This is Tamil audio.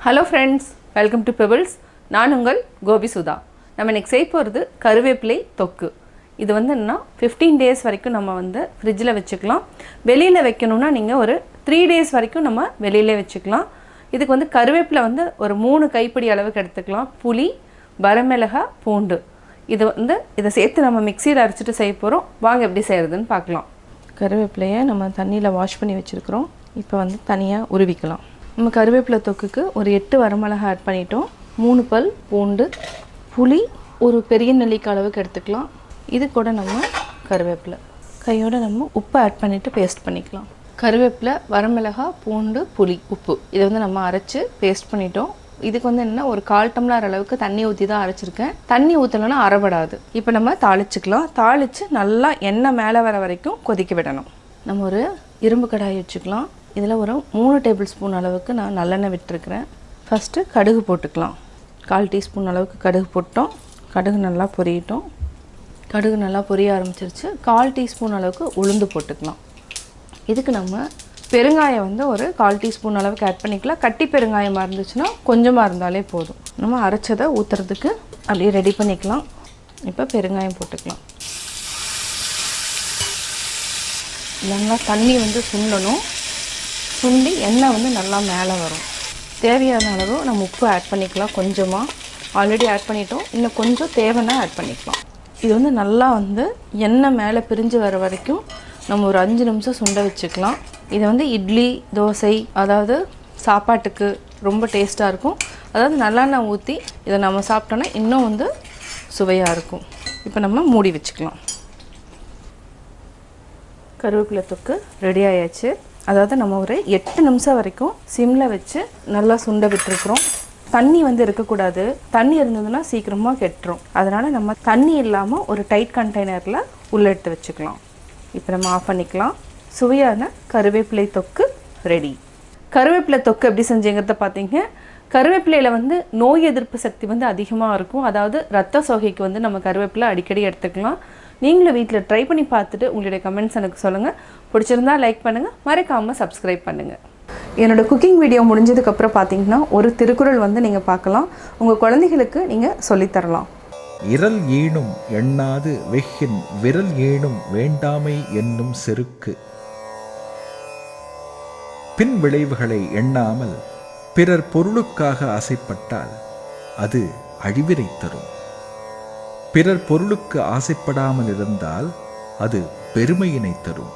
Hello friends, welcome to Pebbles. நான் உங்கள் கோபி சுதா. நம்ம இன்னைக்கு செய்ய போகிறது கருவேப்பிலை தொக்கு. இது வந்து என்ன 15 days வரைக்கும் நம்ம வந்து ஃப்ரிட்ஜில் வச்சுக்கலாம். வெளியில் வைக்கணும்னா நீங்கள் ஒரு 3 days வரைக்கும் நம்ம வெளியிலே வச்சுக்கலாம். இதுக்கு வந்து கருவேப்பிலை வந்து ஒரு 3 கைப்பிடி அளவுக்கு எடுத்துக்கலாம். புளி, வரமிளகாய், பூண்டு. இதை சேர்த்து நம்ம மிக்சியில் அரைச்சிட்டு செய்ய போகிறோம். வாங்க எப்படி செய்கிறதுன்னு பார்க்கலாம். கருவேப்பிலையை நம்ம தண்ணியில் வாஷ் பண்ணி வச்சுருக்கிறோம். இப்போ வந்து தனியாக உருவிக்கலாம். நம்ம கருவேப்பிலை தொக்குக்கு ஒரு 8 வரமிளகாய் ஆட் பண்ணிட்டோம். 3 பல் பூண்டு, புளி ஒரு பெரிய நெல்லிக்காய் அளவுக்கு எடுத்துக்கலாம். இது கூட நம்ம கருவேப்பிலை கையோடு நம்ம உப்பு ஆட் பண்ணிவிட்டு பேஸ்ட் பண்ணிக்கலாம். கருவேப்பிலை, வரமிளகாய், பூண்டு, புளி, உப்பு இதை வந்து நம்ம அரைச்சி பேஸ்ட் பண்ணிட்டோம். இதுக்கு வந்து என்ன ஒரு 1/4 டம்ளர் அளவுக்கு தண்ணி ஊற்றி தான் அரைச்சிருக்கேன். தண்ணி ஊற்றலைன்னா அரைபடாது. இப்போ நம்ம தாளிச்சிக்கலாம். தாளித்து நல்லா எண்ணெய் மேலே வர வரைக்கும் கொதிக்க விடணும். நம்ம ஒரு இரும்பு கடாய் வச்சுக்கலாம். இதில் ஒரு 3 டேபிள் ஸ்பூன் அளவுக்கு நான் நல்லெண்ணெய் விட்டுருக்கிறேன். ஃபஸ்ட்டு கடுகு போட்டுக்கலாம். 1/4 டீஸ்பூன் அளவுக்கு கடுகு போட்டோம். கடுகு நல்லா பொரியட்டும். கடுகு நல்லா பொரிய ஆரம்பிச்சிருச்சு. 1/4 டீஸ்பூன் அளவுக்கு உளுந்து போட்டுக்கலாம். இதுக்கு நம்ம பெருங்காயம் வந்து ஒரு 1/4 டீஸ்பூன் அளவுக்கு ஆட் பண்ணிக்கலாம். கட்டி பெருங்காயமாக இருந்துச்சுன்னா கொஞ்சமாக இருந்தாலே போதும். நம்ம அரைச்சதை ஊற்றுறதுக்கு அப்படியே ரெடி பண்ணிக்கலாம். இப்போ பெருங்காயம் போட்டுக்கலாம். நல்லா தண்ணி வந்து சுண்டணும். சுண்டி எண்ணெய் வந்து நல்லா மேலே வரும். தேவையான அளவு நம்ம உப்பு ஆட் பண்ணிக்கலாம். கொஞ்சமாக ஆல்ரெடி ஆட் பண்ணிட்டோம். இன்னும் கொஞ்சம் தேவைன்னா ஆட் பண்ணிக்கலாம். இது வந்து நல்லா வந்து எண்ணெய் மேலே பிரிஞ்சு வர வரைக்கும் நம்ம ஒரு 5 நிமிஷம் சுண்ட வச்சுக்கலாம். இதை வந்து இட்லி, தோசை, அதாவது சாப்பாட்டுக்கு ரொம்ப டேஸ்ட்டாக இருக்கும். அதாவது நல்லெண்ணெய் ஊற்றி இதை நம்ம சாப்பிட்டோன்னா இன்னும் வந்து சுவையாக இருக்கும். இப்போ நம்ம மூடி வச்சுக்கலாம். கருவேப்பிலை தொக்கு ரெடி ஆயாச்சு. அதாவது நம்ம ஒரு 8 நிமிஷம் வரைக்கும் சிம்மில் வச்சு நல்லா சுண்ட விட்டுருக்குறோம். தண்ணி வந்து இருக்கக்கூடாது. தண்ணி இருந்ததுன்னா சீக்கிரமாக கெட்டுரும். அதனால் நம்ம தண்ணி இல்லாமல் ஒரு டைட் கண்டெய்னரில் உள்ளே எடுத்து வச்சுக்கலாம். இப்போ நம்ம ஆஃப் பண்ணிக்கலாம். சுவையான கருவேப்பிலை தொக்கு ரெடி. கருவேப்பிலை தொக்கு எப்படி செஞ்சுங்கிறத பார்த்தீங்க. கருவேப்பிலையில் வந்து நோய் எதிர்ப்பு சக்தி வந்து அதிகமாக இருக்கும். அதாவது ரத்த சோகைக்கு வந்து நம்ம கருவேப்பிலை அடிக்கடி எடுத்துக்கலாம். நீங்களும் வீட்டில் ட்ரை பண்ணி பார்த்துட்டு உங்களுடைய கமெண்ட்ஸ் எனக்கு சொல்லுங்கள். பிடிச்சிருந்தா லைக் பண்ணுங்கள், மறக்காமல் சப்ஸ்கிரைப் பண்ணுங்கள். என்னோடய குக்கிங் வீடியோ முடிஞ்சதுக்கப்புறம் பார்த்தீங்கன்னா ஒரு திருக்குறள் வந்து நீங்கள் பார்க்கலாம். உங்கள் குழந்தைகளுக்கு நீங்கள் சொல்லித்தரலாம். இரல் ஈனும் எண்ணாது வெஹ்கின் விரல் ஈனும் வேண்டாமை என்னும் செருக்கு. பின் விளைவுகளை எண்ணாமல் பிறர் பொருளுக்காக ஆசைப்பட்டால் அது அழிவினை தரும். பிறர் பொருளுக்கு ஆசைப்படாமல் இருந்தால் அது பெருமையினை தரும்.